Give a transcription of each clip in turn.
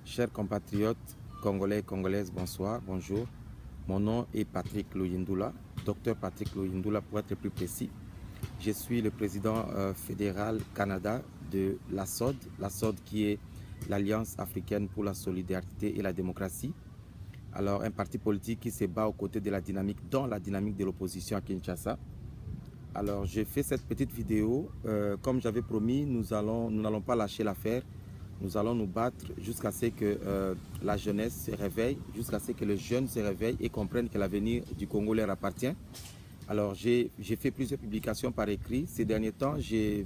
Chers compatriotes congolais et congolaises, bonsoir, bonjour. Mon nom est Patrick Luyindula, docteur Patrick Luyindula pour être plus précis. Je suis le président fédéral Canada de l'ASOD, l'ASOD qui est l'Alliance africaine pour la solidarité et la démocratie. Alors, un parti politique qui se bat aux côtés de la dynamique, dans la dynamique de l'opposition à Kinshasa. Alors, j'ai fait cette petite vidéo. Comme j'avais promis, nous n'allons pas lâcher l'affaire. Nous allons nous battre jusqu'à ce que la jeunesse se réveille, jusqu'à ce que les jeunes se réveillent et comprennent que l'avenir du Congo leur appartient. Alors, j'ai fait plusieurs publications par écrit. Ces derniers temps, j'ai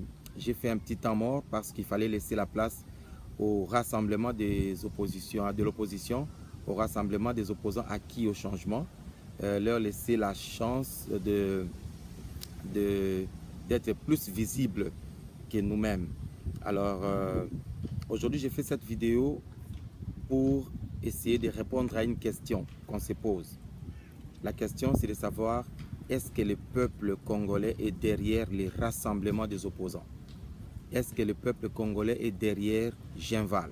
fait un petit temps mort parce qu'il fallait laisser la place au rassemblement des oppositions, de l'opposition, au rassemblement des opposants acquis au changement, leur laisser la chance d'être plus visibles que nous-mêmes. Alors, aujourd'hui, j'ai fait cette vidéo pour essayer de répondre à une question qu'on se pose. La question, c'est de savoir, est-ce que le peuple congolais est derrière les rassemblements des opposants? Est-ce que le peuple congolais est derrière Genval?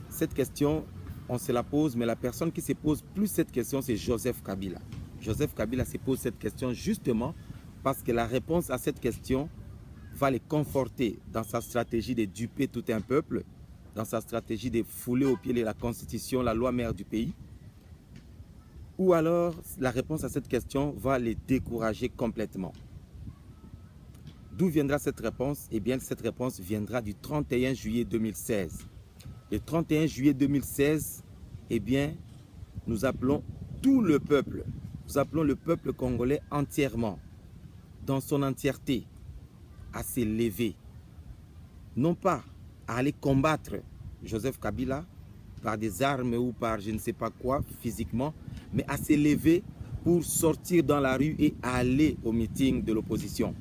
Cette question, on se la pose, mais la personne qui se pose plus cette question, c'est Joseph Kabila. Joseph Kabila se pose cette question justement parce que la réponse à cette question va les conforter dans sa stratégie de duper tout un peuple, dans sa stratégie de fouler au pied de la Constitution, la loi mère du pays. Ou alors, la réponse à cette question va les décourager complètement. D'où viendra cette réponse? Eh bien, cette réponse viendra du 31 juillet 2016. Le 31 juillet 2016, eh bien, nous appelons tout le peuple, nous appelons le peuple congolais entièrement, dans son entièreté, à se lever. Non pas à aller combattre Joseph Kabila par des armes ou par je ne sais pas quoi physiquement, mais à se lever pour sortir dans la rue et aller au meeting de l'opposition,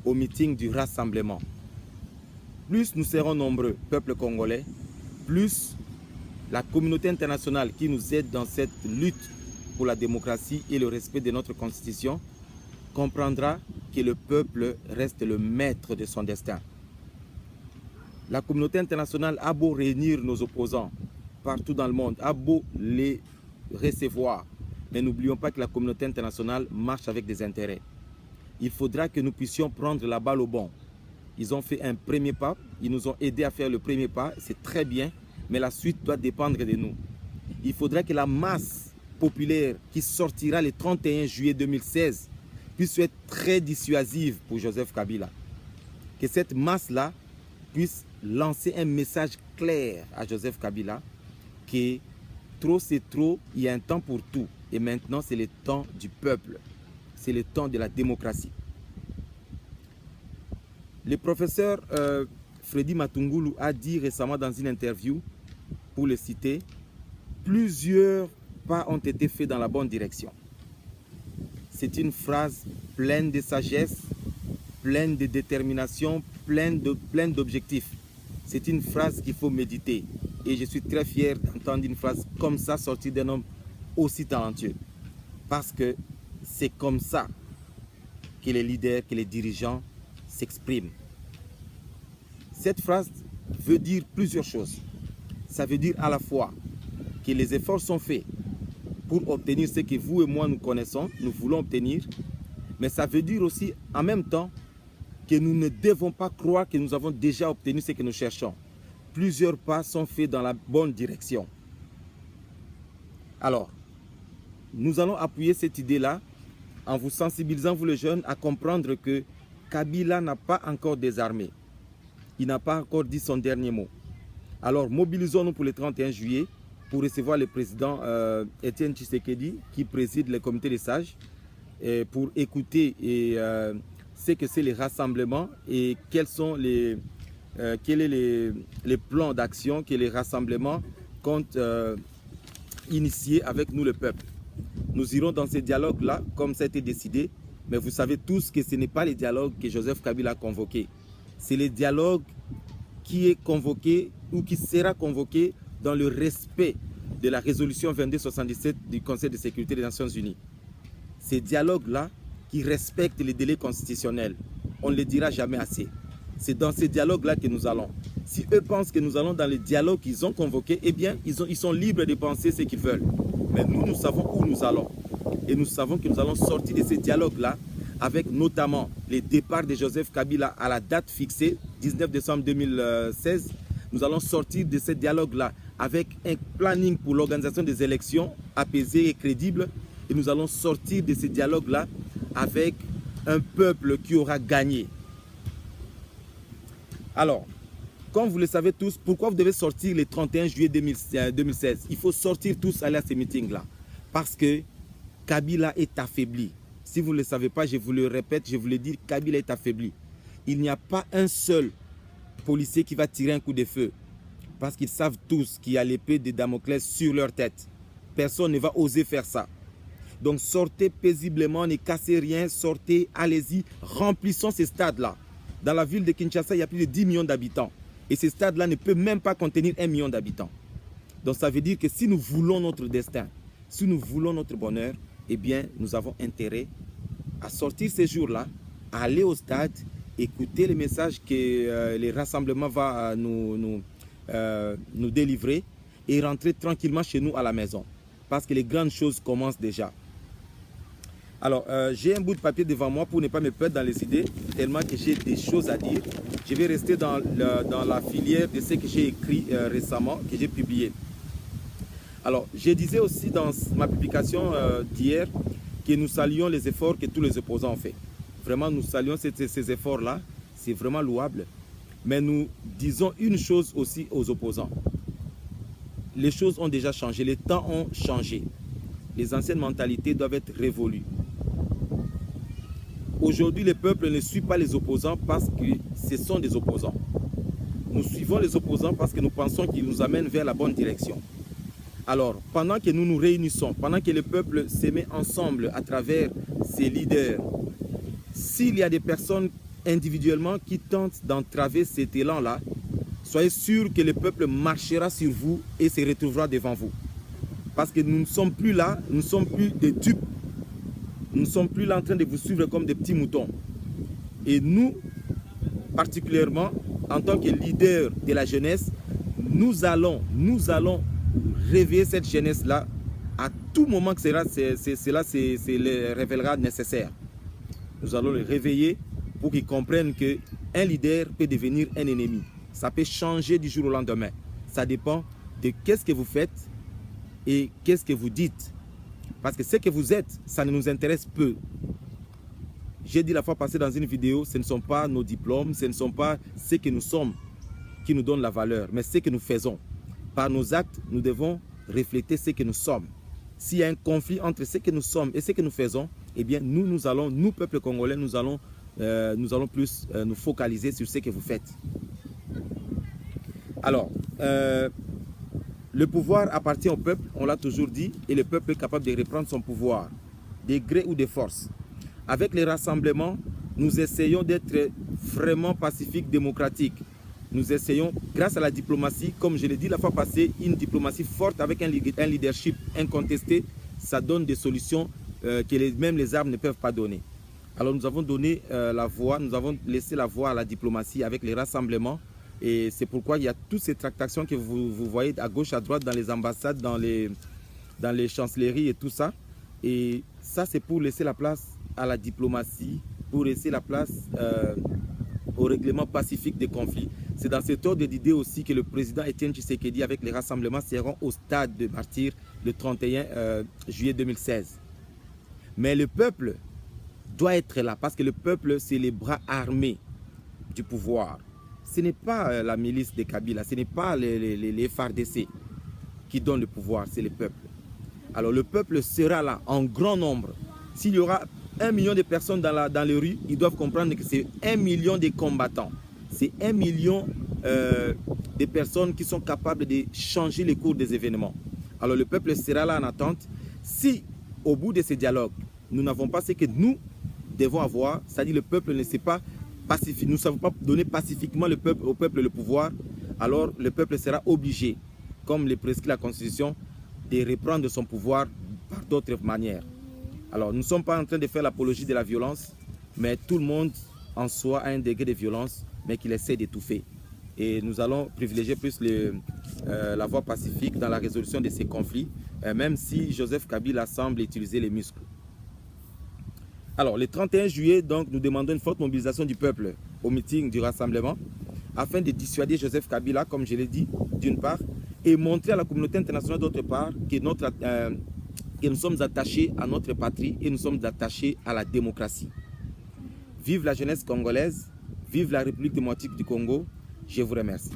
au meeting du rassemblement. Plus nous serons nombreux, peuple congolais, plus la communauté internationale qui nous aide dans cette lutte pour la démocratie et le respect de notre constitution comprendra que le peuple reste le maître de son destin. La communauté internationale a beau réunir nos opposants partout dans le monde, a beau les recevoir, mais n'oublions pas que la communauté internationale marche avec des intérêts. Il faudra que nous puissions prendre la balle au bon. Ils ont fait un premier pas, ils nous ont aidés à faire le premier pas, c'est très bien, mais la suite doit dépendre de nous. Il faudra que la masse populaire qui sortira le 31 juillet 2016 puisse être très dissuasive pour Joseph Kabila. Que cette masse-là puisse lancer un message clair à Joseph Kabila que trop c'est trop, il y a un temps pour tout. Et maintenant, c'est le temps du peuple. C'est le temps de la démocratie. Le professeur Freddy Matungulu a dit récemment dans une interview, pour le citer, plusieurs pas ont été faits dans la bonne direction. C'est une phrase pleine de sagesse, pleine de détermination, pleine d'objectifs. C'est une phrase qu'il faut méditer. Et je suis très fier d'entendre une phrase comme ça sortir d'un homme aussi talentueux. Parce que c'est comme ça que les leaders, que les dirigeants s'expriment. Cette phrase veut dire plusieurs choses. Ça veut dire à la fois que les efforts sont faits pour obtenir ce que vous et moi nous connaissons, nous voulons obtenir, mais ça veut dire aussi en même temps que nous ne devons pas croire que nous avons déjà obtenu ce que nous cherchons. Plusieurs pas sont faits dans la bonne direction. Alors, nous allons appuyer cette idée-là en vous sensibilisant, vous les jeunes, à comprendre que Kabila n'a pas encore désarmé. Il n'a pas encore dit son dernier mot. Alors, mobilisons-nous pour le 31 juillet pour recevoir le président Etienne Tshisekedi qui préside le comité des sages et pour écouter ce que c'est les rassemblements et quels sont les plans d'action que les rassemblements comptent initier avec nous le peuple. Nous irons dans ces dialogues-là comme ça a été décidé, mais vous savez tous que ce n'est pas les dialogues que Joseph Kabila a convoqués. C'est le dialogue qui est convoqué ou qui sera convoqué dans le respect de la résolution 2277 du Conseil de sécurité des Nations Unies. Ces dialogues-là qui respectent les délais constitutionnels, on ne le dira jamais assez. C'est dans ces dialogues-là que nous allons. Si eux pensent que nous allons dans le dialogue qu'ils ont convoqué, eh bien, ils sont libres de penser ce qu'ils veulent. Mais nous, nous savons où nous allons. Et nous savons que nous allons sortir de ce dialogue-là avec notamment les départs de Joseph Kabila à la date fixée, 19 décembre 2016. Nous allons sortir de ce dialogue-là avec un planning pour l'organisation des élections apaisées et crédibles. Et nous allons sortir de ce dialogue-là avec un peuple qui aura gagné. Alors, comme vous le savez tous, pourquoi vous devez sortir le 31 juillet 2016? Il faut sortir tous aller à ces meetings-là. Parce que Kabila est affaibli. Si vous ne le savez pas, je vous le répète, je vous le dis, Kabila est affaibli. Il n'y a pas un seul policier qui va tirer un coup de feu. Parce qu'ils savent tous qu'il y a l'épée de Damoclès sur leur tête. Personne ne va oser faire ça. Donc sortez paisiblement, ne cassez rien, sortez, allez-y, remplissons ces stades-là. Dans la ville de Kinshasa, il y a plus de 10 millions d'habitants. Et ces stades-là ne peuvent même pas contenir 1 million d'habitants. Donc ça veut dire que si nous voulons notre destin, si nous voulons notre bonheur, eh bien nous avons intérêt à sortir ces jours-là, à aller au stade, écouter les messages que les rassemblements vont nous délivrer et rentrer tranquillement chez nous à la maison. Parce que les grandes choses commencent déjà. Alors, j'ai un bout de papier devant moi pour ne pas me perdre dans les idées, tellement que j'ai des choses à dire. Je vais rester dans la filière de ce que j'ai écrit récemment, que j'ai publié. Alors, je disais aussi dans ma publication d'hier que nous saluons les efforts que tous les opposants ont fait. Vraiment, nous saluons ces efforts-là. C'est vraiment louable. Mais nous disons une chose aussi aux opposants. Les choses ont déjà changé, les temps ont changé. Les anciennes mentalités doivent être révolues. Aujourd'hui, le peuple ne suit pas les opposants parce que ce sont des opposants. Nous suivons les opposants parce que nous pensons qu'ils nous amènent vers la bonne direction. Alors, pendant que nous nous réunissons, pendant que le peuple se met ensemble à travers ses leaders, s'il y a des personnes individuellement qui tentent d'entraver cet élan-là, soyez sûrs que le peuple marchera sur vous et se retrouvera devant vous. Parce que nous ne sommes plus là, nous ne sommes plus des dupes. Nous ne sommes plus là en train de vous suivre comme des petits moutons. Et nous, particulièrement, en tant que leader de la jeunesse, nous allons réveiller cette jeunesse-là à tout moment que cela se révélera nécessaire. Nous allons les réveiller pour qu'ils comprennent qu'un leader peut devenir un ennemi. Ça peut changer du jour au lendemain. Ça dépend de qu'est-ce que vous faites et qu'est-ce que vous dites. Parce que ce que vous êtes, ça ne nous intéresse peu. J'ai dit la fois passée dans une vidéo, ce ne sont pas nos diplômes, ce ne sont pas ce que nous sommes qui nous donnent la valeur, mais ce que nous faisons. Par nos actes, nous devons refléter ce que nous sommes. S'il y a un conflit entre ce que nous sommes et ce que nous faisons, eh bien nous, peuple congolais, nous allons plus nous focaliser sur ce que vous faites. Alors, le pouvoir appartient au peuple, on l'a toujours dit, et le peuple est capable de reprendre son pouvoir, de gré ou de force. Avec les rassemblements, nous essayons d'être vraiment pacifiques, démocratiques. Nous essayons, grâce à la diplomatie, comme je l'ai dit la fois passée, une diplomatie forte avec un leadership incontesté, ça donne des solutions que même les armes ne peuvent pas donner. Alors nous avons donné la voie, nous avons laissé la voie à la diplomatie avec les rassemblements. Et c'est pourquoi il y a toutes ces tractations que vous voyez à gauche, à droite, dans les ambassades, dans les chancelleries et tout ça. Et ça, c'est pour laisser la place à la diplomatie, pour laisser la place au règlement pacifique des conflits. C'est dans cet ordre d'idée aussi que le président Etienne Tshisekedi, avec les rassemblements, seront au stade de martyr le 31 juillet 2016. Mais le peuple doit être là, parce que le peuple, c'est les bras armés du pouvoir. Ce n'est pas la milice de Kabila, ce n'est pas les FARDC qui donnent le pouvoir, c'est le peuple. Alors le peuple sera là en grand nombre. S'il y aura 1 million de personnes dans les rues, ils doivent comprendre que c'est 1 million de combattants. C'est 1 million de personnes qui sont capables de changer le cours des événements. Alors le peuple sera là en attente. Si au bout de ces dialogues, nous n'avons pas ce que nous devons avoir, c'est-à-dire le peuple ne sait pas pacifique, nous ne savons pas donner pacifiquement au peuple le pouvoir, alors le peuple sera obligé, comme le prescrit la Constitution, de reprendre son pouvoir par d'autres manières. Alors nous ne sommes pas en train de faire l'apologie de la violence, mais tout le monde en soi a un degré de violence, mais qu'il essaie d'étouffer. Et nous allons privilégier plus la voie pacifique dans la résolution de ces conflits, même si Joseph Kabila semble utiliser les muscles. Alors, le 31 juillet, donc, nous demandons une forte mobilisation du peuple au meeting du rassemblement afin de dissuader Joseph Kabila, comme je l'ai dit, d'une part, et montrer à la communauté internationale, d'autre part, que nous sommes attachés à notre patrie et nous sommes attachés à la démocratie. Vive la jeunesse congolaise, vive la République démocratique du Congo. Je vous remercie.